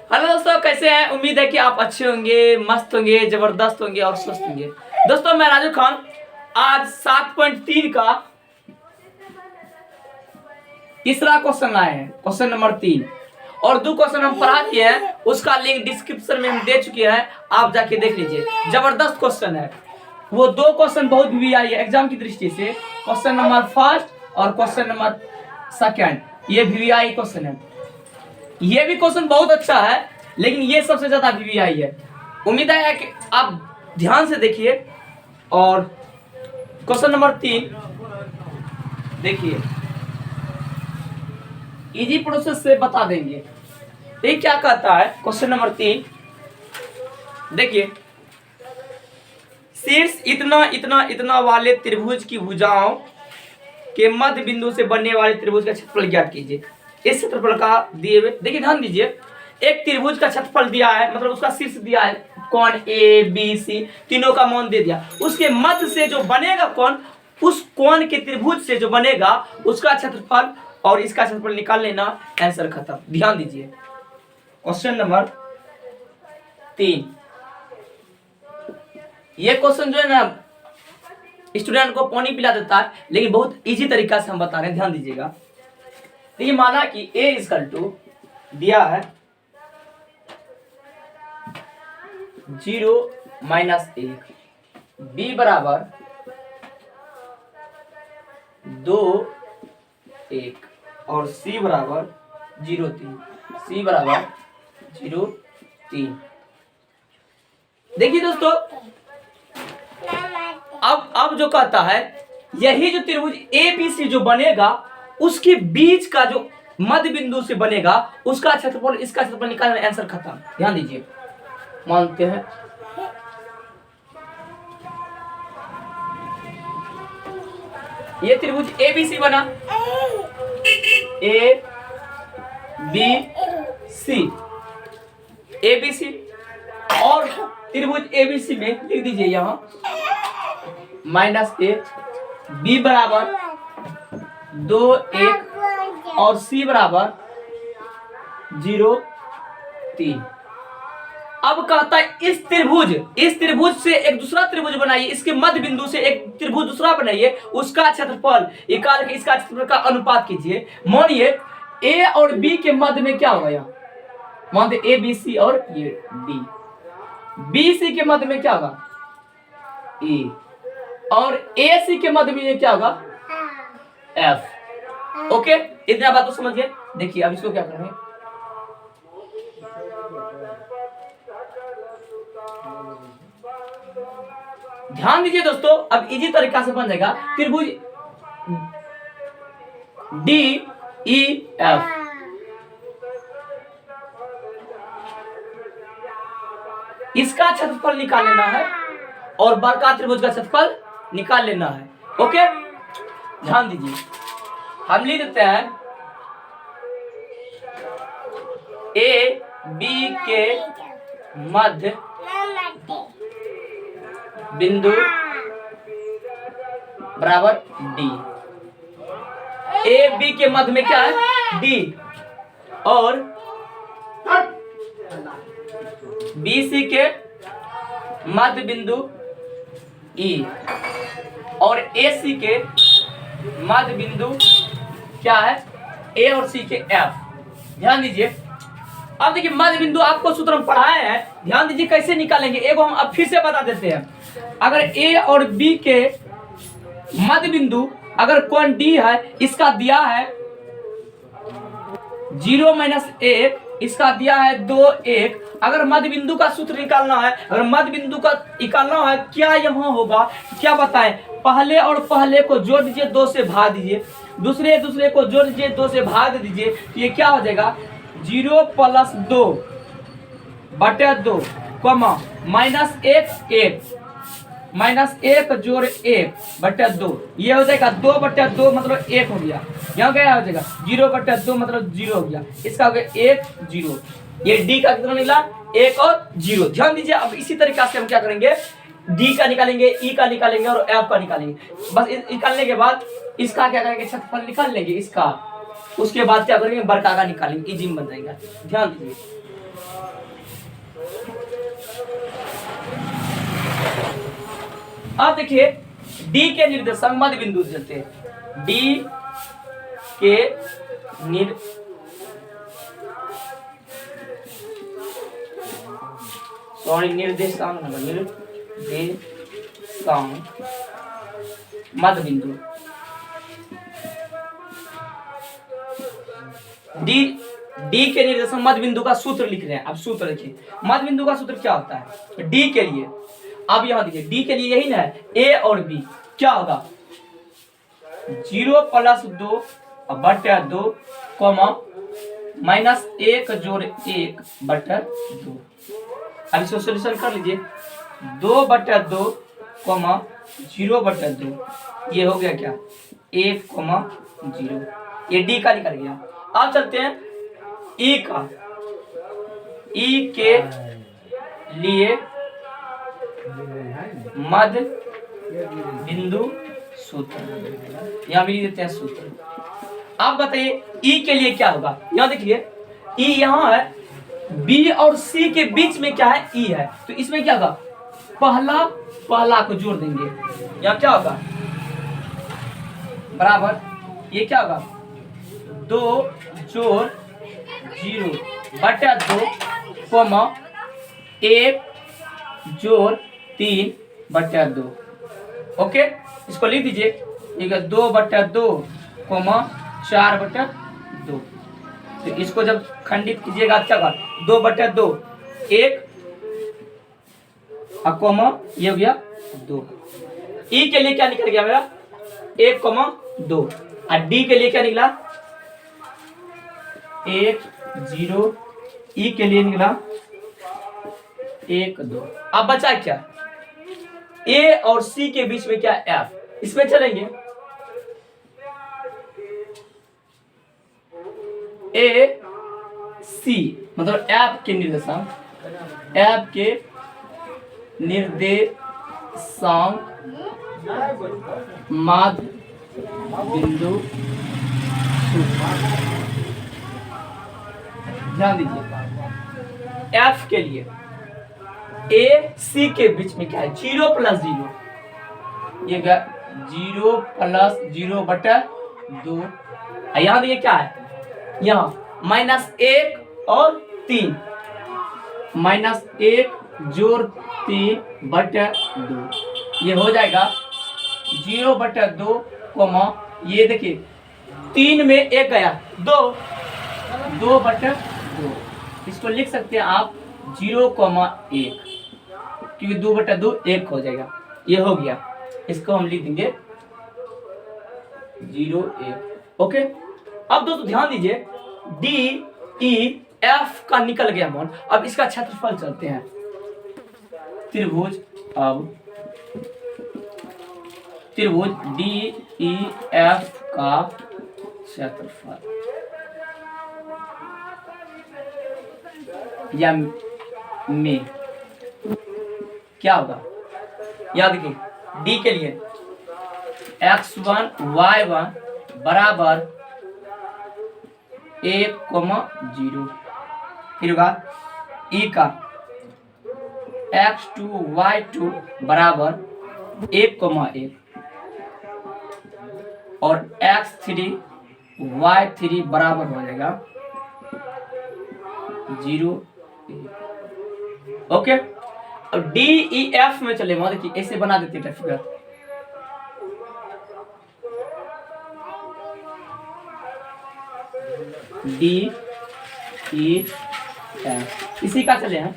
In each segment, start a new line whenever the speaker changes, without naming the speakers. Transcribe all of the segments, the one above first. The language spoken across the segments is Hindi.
हेलो दोस्तों, कैसे हैं? उम्मीद है कि आप अच्छे होंगे, मस्त होंगे, जबरदस्त होंगे और स्वस्थ होंगे। दोस्तों, मैं राजू खान आज 7.3 का तीसरा क्वेश्चन लाए हैं, क्वेश्चन नंबर 3। और 2 क्वेश्चन हम पढ़ा दिए हैं, उसका लिंक डिस्क्रिप्शन में हम दे चुके हैं, आप जाके देख लीजिए। जबरदस्त क्वेश्चन है। वो 2 क्वेश्चन बहुत भी आई है एग्जाम की दृष्टि से, क्वेश्चन नंबर 1 और क्वेश्चन नंबर 2। ये VVI क्वेश्चन है। ये भी क्वेश्चन बहुत अच्छा है, लेकिन ये सबसे ज्यादा VVI है। उम्मीद है कि आप ध्यान से देखिए। और क्वेश्चन नंबर 3 देखिए, इजी प्रोसेस से बता देंगे। ये क्या कहता है क्वेश्चन नंबर 3, देखिए। शीर्ष इतना इतना इतना वाले त्रिभुज की भुजाओं के मध्य बिंदु से बनने वाले त्रिभुज का क्षेत्रफल ज्ञात कीजिए। इस क्षेत्रफल का दिए हुए, देखिए ध्यान दीजिए, एक त्रिभुज का क्षेत्रफल दिया है, मतलब उसका शीर्ष दिया है, कोण ABC, तीनों का मान दे दिया। उसके मध्य से जो बनेगा कोण, उस कोण के त्रिभुज से जो बनेगा उसका क्षेत्रफल और इसका क्षेत्रफल निकाल लेना, आंसर खत्म। ध्यान दीजिए, क्वेश्चन नंबर 3। ये क्वेश्चन जो है ना, स्टूडेंट को पानी पिला देता है, लेकिन बहुत इजी तरीका से हम बता रहे हैं, ध्यान दीजिएगा। देखिए, माना कि A = दिया है 0 - 1, B = 2 1 और C = 0 3। C = 0 3। देखिए दोस्तों, अब जो कहता है, यही जो त्रिभुज ABC जो बनेगा, उसके बीच का जो मध्य बिंदु से बनेगा उसका क्षेत्रफल, इसका क्षेत्रफल निकालना, आंसर खत्म। ध्यान दीजिए, मानते हैं। ये त्रिभुज ABC बना, ABC ABC, और त्रिभुज ABC में लिख दीजिए यहां -A, B = 2 1 और C = 0 3। अब कहता है इस त्रिभुज से एक दूसरा त्रिभुज बनाइए, इसके मध्य बिंदु से एक त्रिभुज दूसरा बनाइए, उसका क्षेत्रफल निकाल के इसका क्षेत्रफल का अनुपात कीजिए। मानिए A और B के मध्य में क्या होगा, यहाँ मानते ABC और ये D। BC के मध्य में क्या होगा, E, और AC के मध्य में क्या होगा, F। ओके, इतना बात तो समझ गए। देखिए, अब इसको क्या करेंगे, ध्यान दीजिए दोस्तों। अब इजी तरीका से बन जाएगा त्रिभुज DEF। इसका क्षेत्रफल निकाल लेना है और बड़का त्रिभुज का क्षेत्रफल निकाल लेना है। ओके, ध्यान दीजिए, हम लिख देते हैं AB के मध्य बिंदु बराबर D। AB के मध्य में क्या है, D, और BC के मध्य बिंदु E, और AC के मध्य बिंदु क्या है, A और C के F। ध्यान दीजिए, अब देखिए, मध्य बिंदु आपको सूत्र हम पढ़ाए हैं, ध्यान दीजिए कैसे निकालेंगे। एगो हम अब फिर से बता देते हैं। अगर A और B के मध्य बिंदु, अगर कोण D है, इसका दिया है 0 - 1, इसका दिया है 2 1। अगर मध्य बिंदु का सूत्र निकालना है, अगर मध्य बिंदु का निकालना है, क्या यहाँ होगा, क्या बताएं, पहले और पहले को जोड़ दीजिए, 2 से भाग दीजिए, दूसरे को जोड़ दीजिए, 2 से भाग दीजिए, तो ये क्या हो जाएगा, 0 + 2 बटे 2, -1 1 -1 जोड़ 1 बटे 2, ये हो जाएगा 2 बटे 2 मतलब 1 हो गया। यहाँ क्या हो जाएगा, 0 बटे 2 मतलब 0 हो गया। इसका हो गया 1 0। ये D का कितना निकला, 1 और 0। ध्यान दीजिए, अब इसी तरीका से हम क्या करेंगे, D का निकालेंगे, E का निकालेंगे और F का निकालेंगे। बस निकालने के बाद इसका क्या करेंगे, क्षेत्रफल निकाल लेंगे इसका, उसके बाद क्या करेंगे, बड़का का निकालेंगे, इजी बन जाएगा। ध्यान दीजिए, अब देखिए डी के निर्देशांक मध्य बिंदु से चलते हैं। डी के निर्देशांक मध्य बिंदु डी के निर्देशांक मध्य बिंदु का सूत्र लिख रहे हैं। अब सूत्र लिखिए, मध्य बिंदु का सूत्र क्या होता है डी के लिए। अब यहां देखिए डी के लिए यही ना है, ए और बी क्या होगा 0 + 2 बटा 2 -1 जोड़ 1 बटा 2। अब इसको सोल्यूशन कर लीजिए 2 बटा 2 0 बटा 2, ये हो गया क्या 1 0, ये डी का निकल गया। अब चलते हैं ई का। ई के लिए मध्य बिंदु सूत्र यहाँ भी लिख देते हैं सूत्र। आप बताइए ई के लिए क्या होगा। यहाँ देखिए ई यहाँ है, बी और सी के बीच में क्या है ई है, तो इसमें क्या होगा पहला को जोड़ देंगे। यहाँ क्या होगा बराबर, ये क्या होगा 2 जोड़ 0 बटा 2 1 जोड़ 3 बटा 2। ओके, इसको लिख दीजिए, ठीक है 2 बटा 2 4 बटा 2। तो इसको जब खंडित कीजिएगा अच्छा का 2 बटा 2 1 ये हो गया 2। ई के लिए क्या निकल गया मेरा 1 2, और डी के लिए क्या निकला 1 0, ई के लिए निकला 1 2। अब बचा क्या ए और सी के बीच में क्या एफ, इसमें चलेंगे ए सी मतलब एफ के निर्देशांक, एफ के निर्देशांक मध्य बिंदु ध्यान दीजिए एफ के लिए ए सी के बीच में क्या है 0 + 0, ये क्या 0 + 0 बटा 2। यहाँ देखिए क्या है यहाँ -1 और 3, -1 जोड़ 3 बटा 2, ये हो जाएगा 0 बटा 2 ये देखिए 3 में 1 गया 2 बटा 2। इसको लिख सकते हैं आप 0,1, क्योंकि 2 बटा 2 1 हो जाएगा, ये हो गया। इसको हम लिख देंगे 0 1। ओके, अब दोस्तों ध्यान दीजिए डी ई एफ का निकल गया मान। अब इसका क्षेत्रफल चलते हैं त्रिभुज। अब त्रिभुज डी ई एफ का क्षेत्रफल या में क्या होगा, याद देखिए डी के लिए x1 y1 बराबर 1,0, फिर होगा ई का x2 y2 बराबर 1,1 और x3 y3 बराबर हो जाएगा 0 1। ओके, अब डी ई एफ में चले वहां देखिए ऐसे बना देते हैं फिगर। डी ई एफ इसी का चले हैं।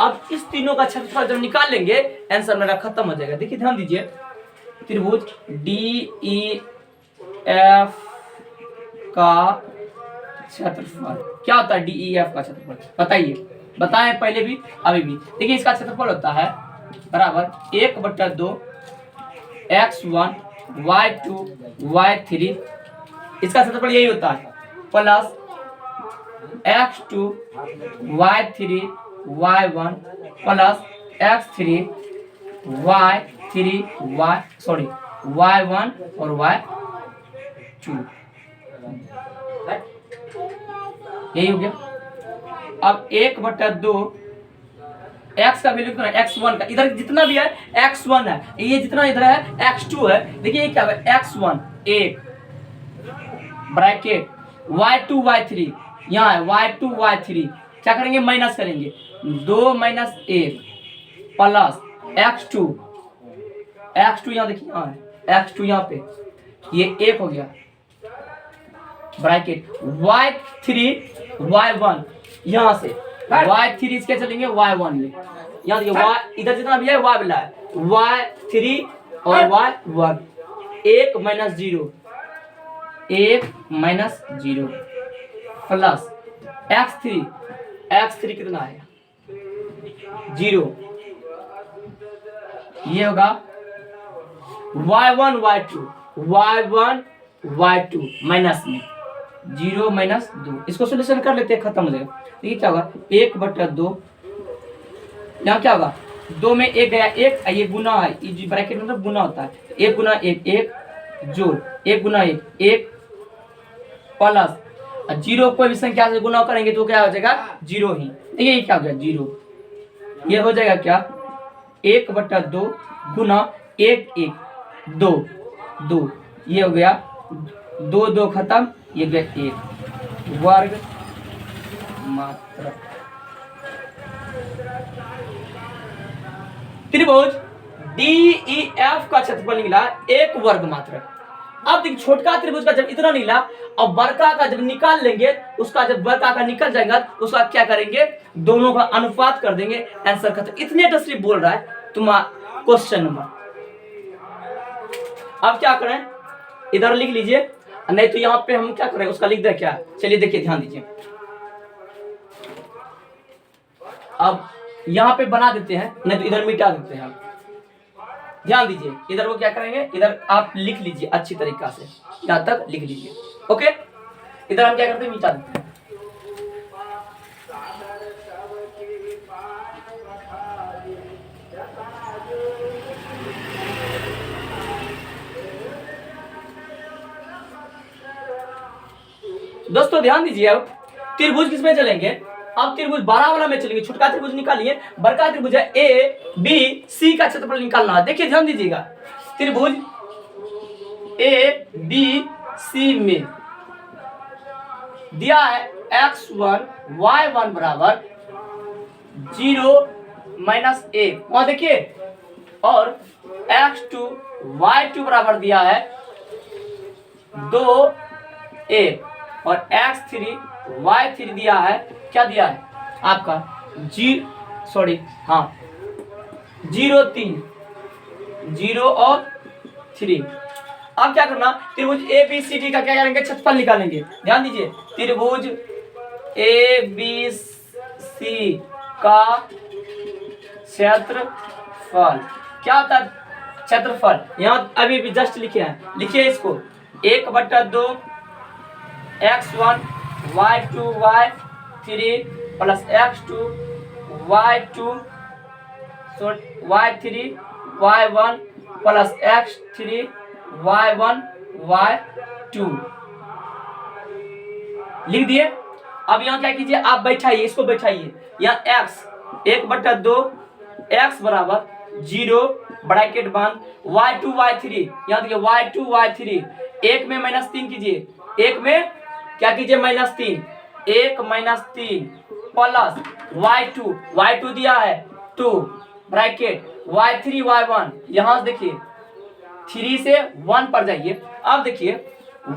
अब इस तीनों का क्षेत्रफल जब निकाल लेंगे आंसर मेरा खत्म हो जाएगा। देखिए ध्यान दीजिए त्रिभुज डी ई एफ का क्षेत्रफल क्या होता है, डी ई एफ का क्षेत्रफल बताइए, बताएं पहले भी अभी भी। देखिए इसका क्षेत्रफल होता है बराबर 1 बटा 2 x1 y2 y3, इसका क्षेत्रफल यही होता है plus x2 y3 y1 plus x3 y3 y1 और y2, यही हो गया। अब 1 बटा 2 x का वैल्यू कितना है, x1 का, इधर जितना भी है x1 है, ये जितना इधर है x2 है। देखिए ये क्या है, x1 1 ब्रैकेट y2 y3, यहाँ है y2 y3, क्या करेंगे माइनस करेंगे, 2 माइनस 1 प्लस x2 यहाँ देखिए, यहाँ है x2 यहाँ पे, ये 1 हो गया ब्रैकेट y3 y1, यहाँ से y3 इसके चलेंगे y1 में, यहाँ देखिए y इधर जितना भी है y वाला है, y3 और y1, 1 माइनस 0 प्लस x3 कितना है 0, ये होगा y1 y2 माइनस में 0 माइनस 2, इसको सोल्यूशन कर लेते हैं, खत्म हो जाएगा। देखिए क्या होगा 1/2, यहाँ क्या होगा 2 में 1 गया 1, ये गुना है, ये ब्रैकेट में मतलब गुना होता है, 1 गुना 1 1 जोड़ 1 गुना 1 1 प्लस 0 कोई भी संख्या से गुना करेंगे तो क्या हो जाएगा 0 ही। देखिए ये क्या हो गया 0, ये हो जाएगा क्या 1/2 गुना 1 1 2 2, ये हो गया 2 2 खत्म, ये गया 1 वर्ग मात्रक। त्रिभुज DEF का क्षेत्रफल निकला 1 वर्ग मात्रक। अब देखिए छोटका त्रिभुज का जब इतना निकला और बड़का का जब निकाल लेंगे, उसका जब बड़का का निकल जाएगा उसका क्या करेंगे, दोनों का अनुपात कर देंगे, आंसर खत्म। इतने टसरी बोल रहा है तुम्हारा क्वेश्चन नंबर। अब क्या करें, इधर लिख लीजिए, नहीं तो यहाँ पे हम क्या करें उसका लिख दे क्या, चलिए देखिए ध्यान दीजिए। अब यहाँ पे बना देते हैं, नहीं तो इधर मिटा देते हैं। ध्यान दीजिए, इधर वो क्या करेंगे, इधर आप लिख लीजिए अच्छी तरीका से, यहाँ तक लिख लीजिए, ओके। इधर हम क्या करते हैं, मिटा देते हैं। दोस्तों ध्यान दीजिए, अब त्रिभुज किसमें चलेंगे, अब त्रिभुज 12 वाला में चलेंगे। छोटका त्रिभुज निकालिए, बड़का त्रिभुज है ABC का क्षेत्रफल निकालना है। देखिए ध्यान दीजिएगा, त्रिभुज ABC में दिया है x1 y1 बराबर 0 माइनस 1, वहां देखिए, और x2 y2 बराबर दिया है 2 1, और x3 y3 दिया है, क्या दिया है आपका 0 और 3। अब क्या करना, त्रिभुज ABCD का क्या करेंगे, क्षेत्रफल निकालेंगे। ध्यान दीजिए, त्रिभुज ABC का क्षेत्रफल क्या होता है, क्षेत्रफल यहाँ अभी भी जस्ट लिखे हैं, लिखिए इसको 1/2 x1 y2 y3 plus x2 y2 y3 y1 plus x3 y1 y2 लिख दिए। अब यहाँ क्या कीजिए, आप बैठाइए, इसको बैठाइए, यहाँ x 1/2 x बराबर 0 ब्रैकेट बंद, y2 y3, यहाँ देखिए y2 y3, 1 में -3 कीजिए, 1 में क्या कीजिए -3, 1 - 3 प्लस y2 दिया है 2 ब्रैकेट y3 y1, यहां से देखिए 3 से 1 पर जाइए। अब देखिए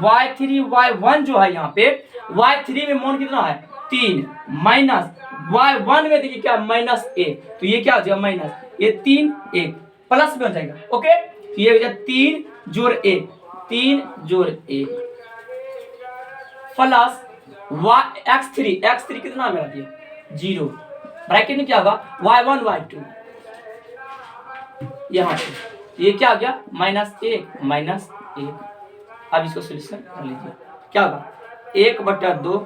y3 y1 जो है, यहाँ पे y3 में मान कितना है 3 माइनस y1 में देखिए क्या -1, तो ये क्या हो जाएगा माइनस, ये 3 1 प्लस में हो जाएगा, ओके। तो ये हो जाएगा 3 जोड़ 1 प्लस x3 कितना मेरा दिया 0, ब्रैकेट में क्या होगा y1 y2, यहाँ पे ये क्या हो गया -1। अब इसको सॉल्यूशन कर लीजिए, क्या होगा 1/2,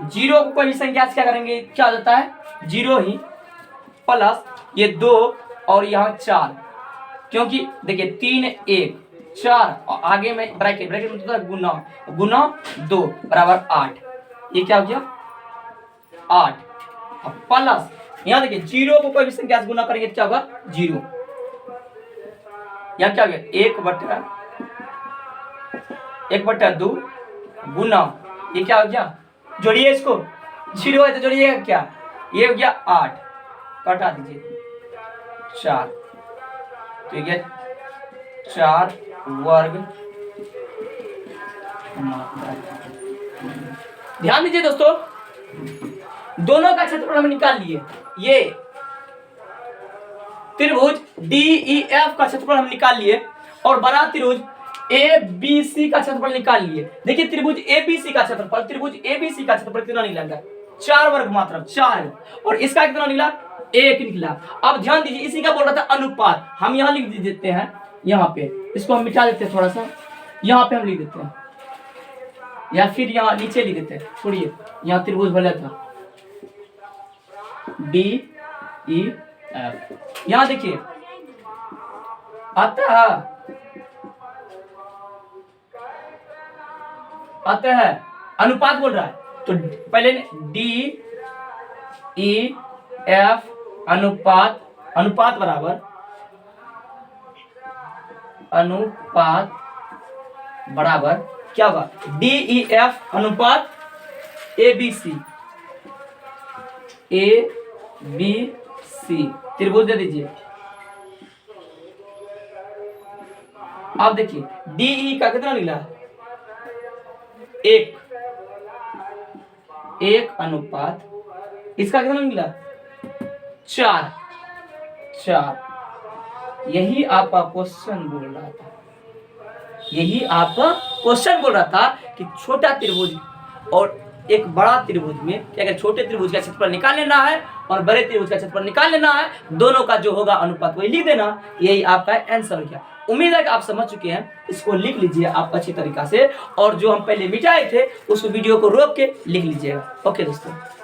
0 को कोई भी संख्या से क्या करेंगे, क्या हो जाता है 0 ही, प्लस ये 2 और यहाँ 4, क्योंकि देखिए 3 1 4 और आगे में ब्रैकेट मतलब गुना 2 बराबर 8, ये क्या हो गया 8, प्लस यहाँ देखिए जीरो को कोई भी संख्या से गुना करेंगे क्या होगा जीरो। यहाँ क्या हो गया एक बट्टा दो गुना ये क्या हो गया, जोड़िए इसको, जीरो है तो जोड़िएगा क्या, ये हो गया 8, कटा दीजिए 4, तो ये 4 वर्ग। ध्यान दीजिए दोस्तों, दोनों का क्षेत्रफल हम निकाल लिए। ये त्रिभुज DEF का क्षेत्रफल हम निकाल लिए और बड़ा त्रिभुज ABC का क्षेत्रफल निकाल लिए। देखिए त्रिभुज ABC का क्षेत्रफल कितना निकला, 4 वर्ग मात्र 4, और इसका कितना निकला 1 निकला। अब ध्यान दीजिए, इसी का बोल रहा था अनुपात, हम यहाँ लिख देते हैं, यहाँ पे इसको हम मिटा देते हैं थोड़ा सा, यहाँ पे हम लिख देते हैं या फिर यहाँ नीचे लिख देते हैं, छोड़िए यहाँ त्रिभुज भले था DEF। यहाँ देखिए आता है अनुपात बोल रहा है, तो पहले DEF अनुपात बराबर क्या होगा, DEF अनुपात ABC त्रिभुज दे दीजिए। आप देखिए DE का कितना निकला, 1 अनुपात इसका कितना निकला 4। यही आपका क्वेश्चन बोल रहा था, कि छोटा त्रिभुज और एक बड़ा त्रिभुज में क्या क्या, छोटे त्रिभुज का क्षेत्रफल निकाल लेना है और बड़े त्रिभुज का क्षेत्रफल निकाल लेना है, दोनों का जो होगा अनुपात वही लिख देना। यही आपका आंसर हो गया। उम्मीद है कि आप समझ चुके हैं, इसको लिख लीजिए आप अच्छी तरीका से, और जो हम पहले मिटाए थे उस वीडियो को रोक के लिख लीजिएगा। ओके दोस्तों।